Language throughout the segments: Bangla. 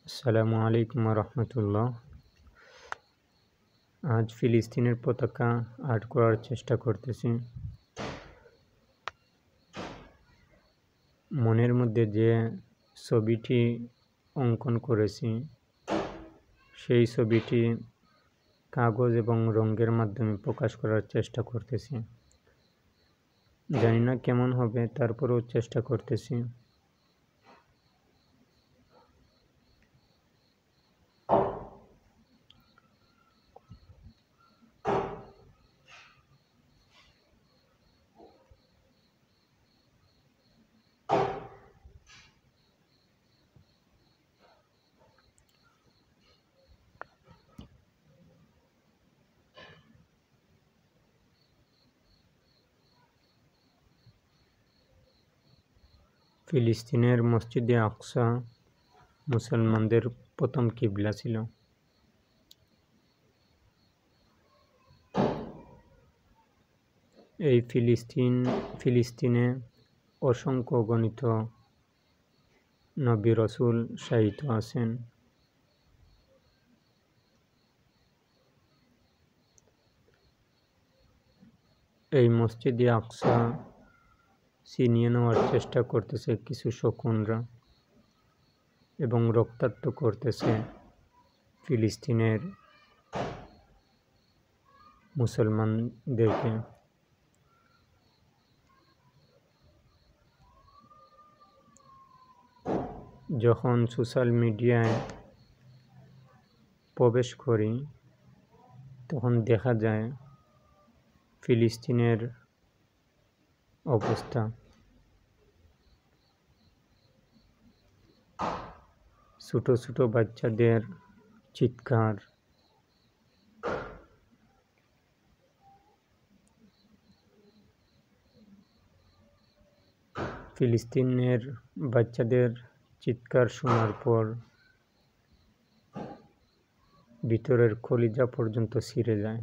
আসসালামু আলাইকুম রহমতুল্লাহ। আজ ফিলিস্তিনের পতাকা আর্ট করার চেষ্টা করতেছি। মনের মধ্যে যে ছবিটি অঙ্কন করেছি সেই ছবিটি কাগজ এবং রঙের মাধ্যমে প্রকাশ করার চেষ্টা করতেছি। জানি না কেমন হবে, তারপরেও চেষ্টা করতেছি। ফিলিস্তিনের মসজিদে আকসা মুসলমানদের প্রথম কিবলা ছিল। এই ফিলিস্তিনে অসংখ্য গণিত নবী রসুল শায়িত আছেন। এই মসজিদে আকসা ছিনিয়ে নেওয়ার চেষ্টা করতেছে কিছু শকুনরা এবং রক্তাক্ত করতেছে ফিলিস্তিনের মুসলমানদেরকে। যখন সোশ্যাল মিডিয়ায় প্রবেশ করি তখন দেখা যায় ফিলিস্তিনের অবস্থা। ছোট ছোট বাচ্চাদের চিৎকার, ফিলিস্তিনের বাচ্চাদের চিৎকার শোনার পর ভিতরের কলিজা পর্যন্ত ছিঁড়ে যায়।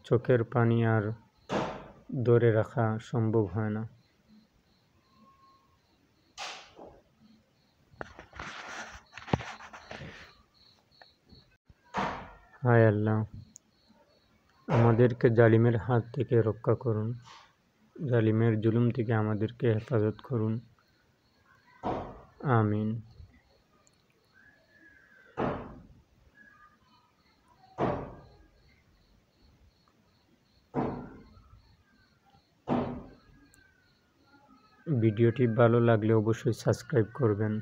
চোখের পানি আর ধরে রাখা সম্ভব হয় না। হায় আল্লাহ, আমাদেরকে জালিমের হাত থেকে রক্ষা করুন, জালিমের জুলুম থেকে আমাদেরকে হেফাজত করুন, আমিন। ভিডিওটি ভালো লাগলে অবশ্যই সাবস্ক্রাইব করবেন।